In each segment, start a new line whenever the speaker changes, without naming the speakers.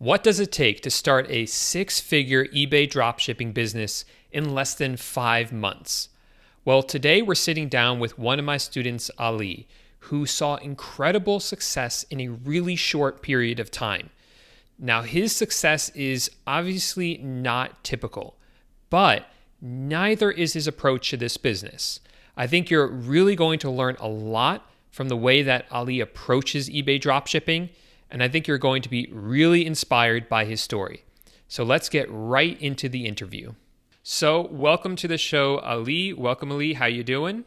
What does it take to start a six-figure eBay dropshipping business in less than 5 months? Well, today we're sitting down with one of my students, Ali, who saw incredible success in a really short period of time. Now, his success is obviously not typical, but neither is his approach to this business. I think you're really going to learn a lot from the way that Ali approaches eBay dropshipping, and I think you're going to be really inspired by his story. So let's get right into the interview. So welcome to the show, Ali. Welcome, Ali. How you doing?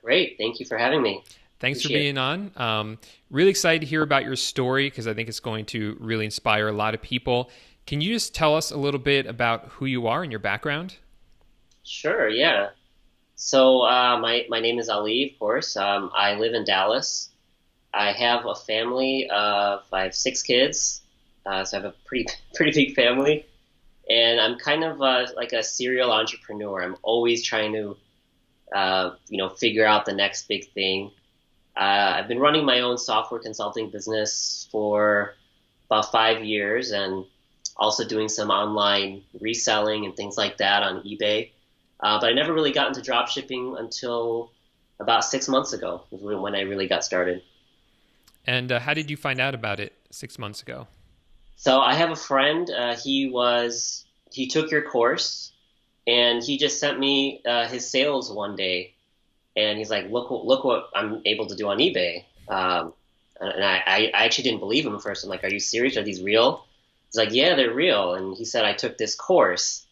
Great. Thank you for having me.
Thanks for
Appreciate
being on. Really excited to hear about your story because I think it's going to really inspire a lot of people. Can you just tell us a little bit about who you are and your background?
Sure. Yeah. So my name is Ali, of course. I live in Dallas. I have a family of I have 6 kids, so I have a pretty big family, and I'm kind of like a serial entrepreneur. I'm always trying to figure out the next big thing. I've been running my own software consulting business for about 5 years, and also doing some online reselling and things like that on eBay. But I never really got into dropshipping until about 6 months ago, was when I really got started.
And how did you find out about it 6 months ago?
So I have a friend. He took your course, and he just sent me his sales one day, and he's like, "Look what I'm able to do on eBay." And I actually didn't believe him at first. I'm like, "Are you serious? Are these real?" He's like, "Yeah, they're real." And he said, "I took this course."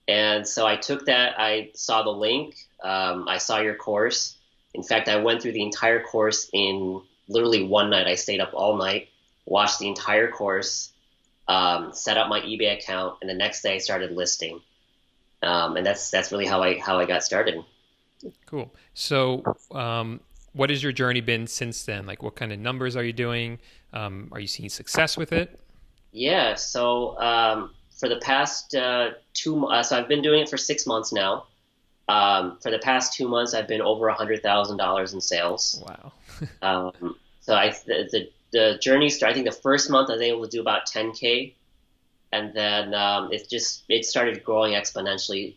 And so I took that. I saw the link. I saw your course. In fact, I went through the entire course in literally one night. I stayed up all night, watched the entire course, set up my eBay account, and the next day I started listing. And that's really how I got started.
Cool. So what has your journey been since then? Like what kind of numbers are you doing? Are you seeing success with it?
Yeah. So for the past so I've been doing it for 6 months now. For the past 2 months, I've been over $100,000 in sales.
Wow.
So the journey started. I think the first month I was able to do about 10K, and then it started growing exponentially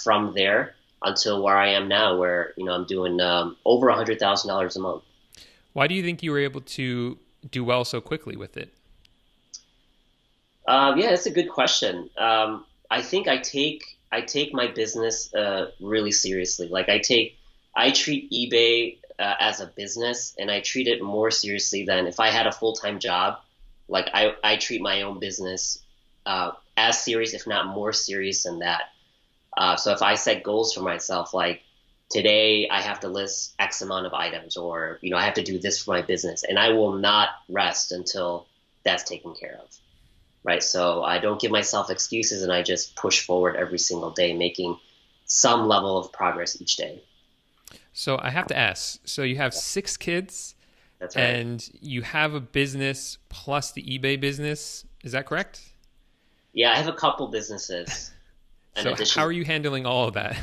from there until where I am now, where I'm doing over $100,000 a month.
Why do you think you were able to do well so quickly with it?
Yeah, that's a good question. I think I take my business really seriously. Like I treat eBay as a business, and I treat it more seriously than if I had a full-time job. Like I treat my own business as serious, if not more serious than that. So if I set goals for myself, like today I have to list X amount of items, or I have to do this for my business, and I will not rest until that's taken care of. Right. So I don't give myself excuses, and I just push forward every single day, making some level of progress each day.
So I have to ask, so you have 6 kids
That's right.
and you have a business plus the eBay business. Is that correct?
Yeah, I have a couple businesses in
So how
addition.
are you handling all of that?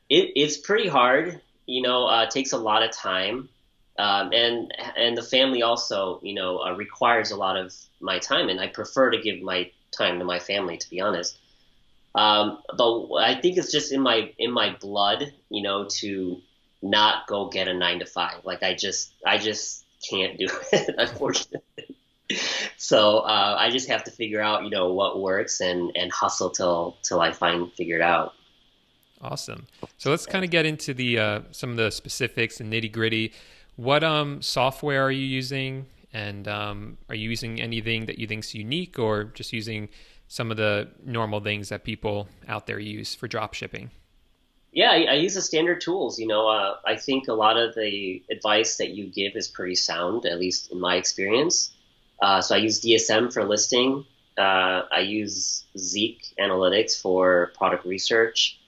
It's pretty hard, it takes a lot of time. And the family also, requires a lot of my time, and I prefer to give my time to my family, to be honest. But I think it's just in my blood, to not go get a 9 to 5. Like I just can't do it, unfortunately. So I just have to figure out, what works, and hustle till I find figured out.
Awesome. So let's kind of get into the some of the specifics and nitty gritty. What software are you using? And are you using anything that you think is unique, or just using some of the normal things that people out there use for drop shipping?
Yeah, I use the standard tools. I think a lot of the advice that you give is pretty sound, at least in my experience. So I use DSM for listing. I use Zeek Analytics for product research.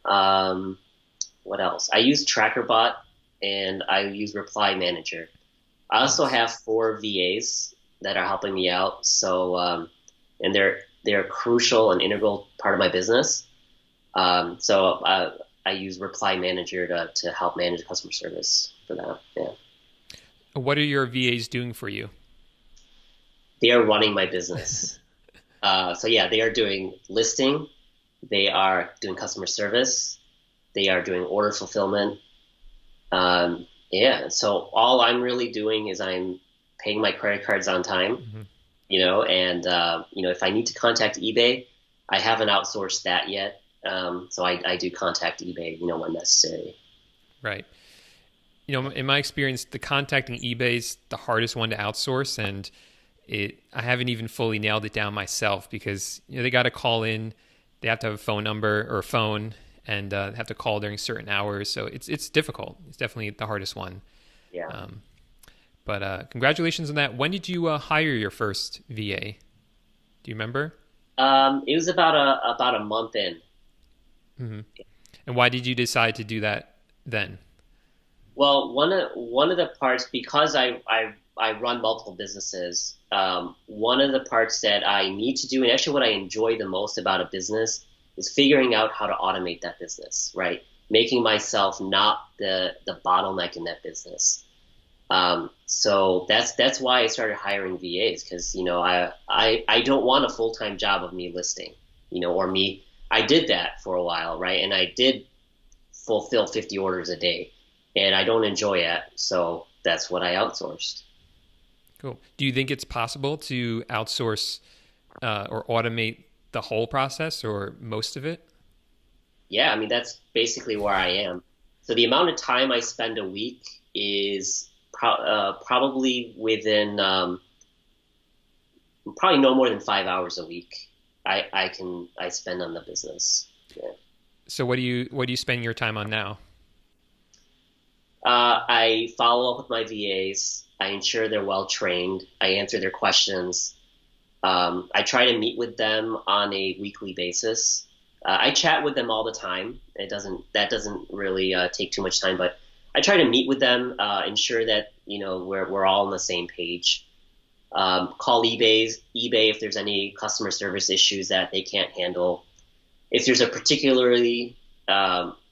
What else? I use TrackerBot, and I use Reply Manager. I also
Nice.
have 4 VAs that are helping me out. So, and they're a crucial and integral part of my business. So I use Reply Manager to help manage customer service for that. Yeah.
What are your VAs doing for you?
they are running my business. So yeah, they are doing listing, they are doing customer service, they are doing order fulfillment. Yeah, so all I'm really doing is I'm paying my credit cards on time,
Hmm.
and if I need to contact eBay, I haven't outsourced that yet. So I do contact eBay, when necessary.
Right. In my experience, the contacting eBay's the hardest one to outsource, and I haven't even fully nailed it down myself because they got to call in, they have to have a phone number or a phone, and have to call during certain hours. So it's difficult. It's definitely the hardest one.
Yeah.
Um, but congratulations on that. When did you hire your first VA? Do you remember?
It was about a month in.
Hmm. And why did you decide to do that then?
Well, one of the parts, because I run multiple businesses, one of the parts that I need to do, and actually what I enjoy the most about a business, is figuring out how to automate that business, right? Making myself not the bottleneck in that business. So that's why I started hiring VAs, because I don't want a full-time job of me listing, or me. I did that for a while, right? And I did fulfill 50 orders a day, and I don't enjoy it, so that's what I outsourced.
Cool. Do you think it's possible to outsource or automate the whole process or most of it?
Yeah, I mean that's basically where I am. So the amount of time I spend a week is probably within probably no more than 5 hours a week. I spend on the business. Yeah.
So what do you spend your time on now?
I follow up with my VAs. I ensure they're well trained. I answer their questions. I try to meet with them on a weekly basis. I chat with them all the time. That doesn't really take too much time, but I try to meet with them, ensure that we're all on the same page. Call eBay if there's any customer service issues that they can't handle. If there's a particularly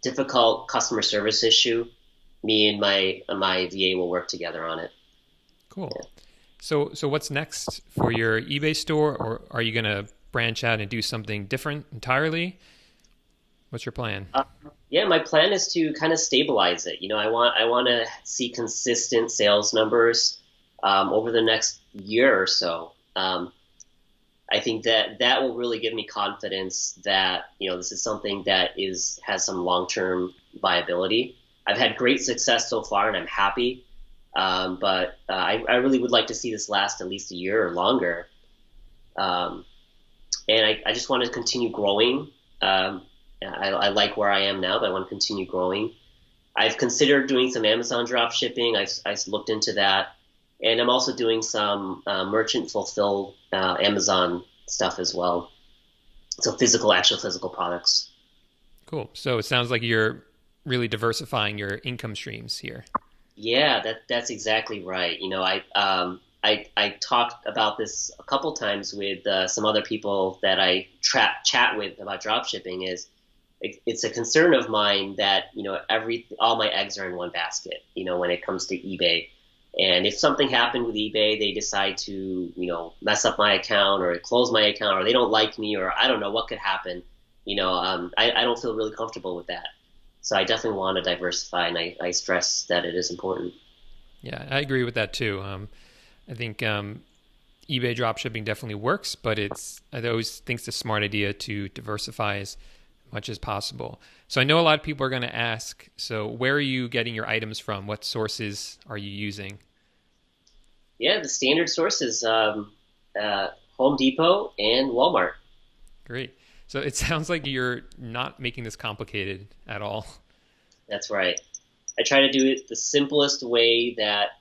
difficult customer service issue, me and my VA will work together on it.
Cool.
Yeah.
So what's next for your eBay store, or are you going to branch out and do something different entirely? What's your plan?
Yeah, my plan is to kind of stabilize it. I want to see consistent sales numbers over the next year or so. I think that will really give me confidence that this is something that has some long-term viability. I've had great success so far, and I'm happy. But I really would like to see this last at least a year or longer. Um, and I just want to continue growing. I like where I am now, but I want to continue growing. I've considered doing some Amazon drop shipping. I've looked into that. And I'm also doing some merchant fulfilled Amazon stuff as well. So actual physical products.
Cool. So it sounds like you're really diversifying your income streams here.
Yeah, that's exactly right. I talked about this a couple times with some other people that I chat with about drop shipping. It's a concern of mine that all my eggs are in one basket. When it comes to eBay, and if something happened with eBay, they decide to mess up my account or close my account, or they don't like me, or I don't know what could happen. I don't feel really comfortable with that. So I definitely want to diversify, and I stress that it is important.
Yeah, I agree with that too. I think eBay dropshipping definitely works, but I always think it's a smart idea to diversify as much as possible. So I know a lot of people are going to ask, so where are you getting your items from? What sources are you using?
Yeah, the standard sources, Home Depot and Walmart.
Great. So it sounds like you're not making this complicated at all.
That's right. I try to do it the simplest way that,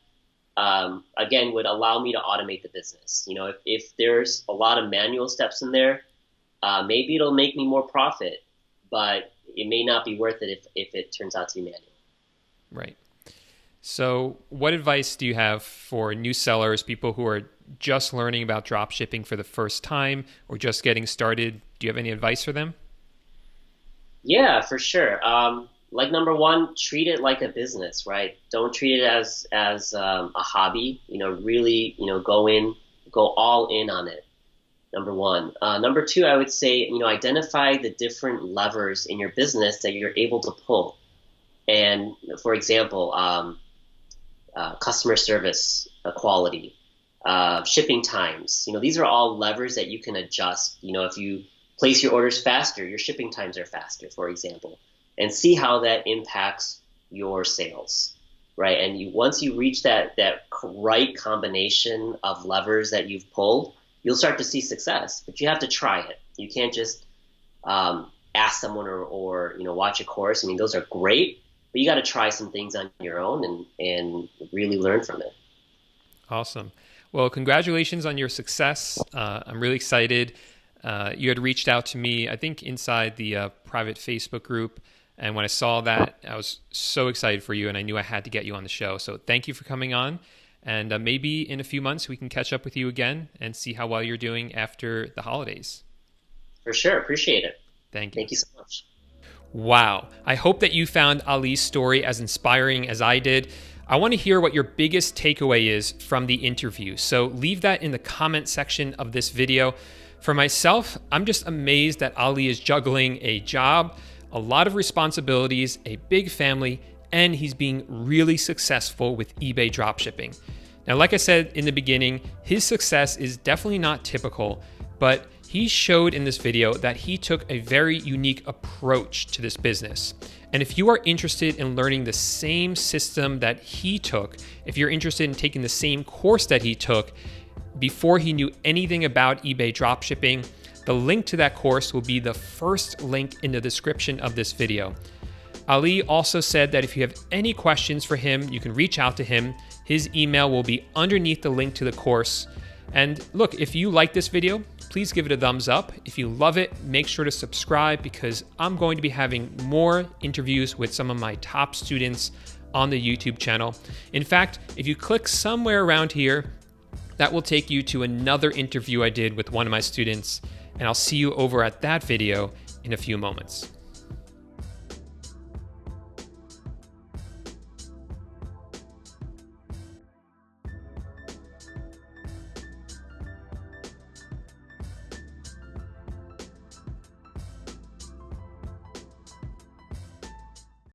again, would allow me to automate the business. If there's a lot of manual steps in there, maybe it'll make me more profit, but it may not be worth it if it turns out to be manual.
Right. So what advice do you have for new sellers, people who are just learning about drop shipping for the first time or just getting started? Do you have any advice for them?
Yeah, for sure. Like number one, treat it like a business, right? Don't treat it as a hobby. Really, go in go all in on it. Number one. Number two, I would say, identify the different levers in your business that you're able to pull. And for example, customer service quality, shipping times. These are all levers that you can adjust. If you place your orders faster, your shipping times are faster, for example, and see how that impacts your sales, right? And once you reach that right combination of levers that you've pulled, you'll start to see success. But you have to try it. You can't just ask someone or watch a course. I mean, those are great, but you got to try some things on your own and really learn from it.
Awesome. Well, congratulations on your success. I'm really excited. You had reached out to me, I think, inside the private Facebook group. And when I saw that, I was so excited for you, and I knew I had to get you on the show. So thank you for coming on. And maybe in a few months, we can catch up with you again and see how well you're doing after the holidays.
For sure. Appreciate it.
Thank you.
Thank you so much.
Wow. I hope that you found Ali's story as inspiring as I did. I want to hear what your biggest takeaway is from the interview. So leave that in the comment section of this video. For myself, I'm just amazed that Ali is juggling a job, a lot of responsibilities, a big family, and he's being really successful with eBay dropshipping. Now, like I said in the beginning, his success is definitely not typical, but he showed in this video that he took a very unique approach to this business. And if you are interested in learning the same system that he took, if you're interested in taking the same course that he took before he knew anything about eBay dropshipping, the link to that course will be the first link in the description of this video. Ali also said that if you have any questions for him, you can reach out to him. His email will be underneath the link to the course. And look, if you like this video, please give it a thumbs up. If you love it, make sure to subscribe because I'm going to be having more interviews with some of my top students on the YouTube channel. In fact, if you click somewhere around here, that will take you to another interview I did with one of my students, and I'll see you over at that video in a few moments.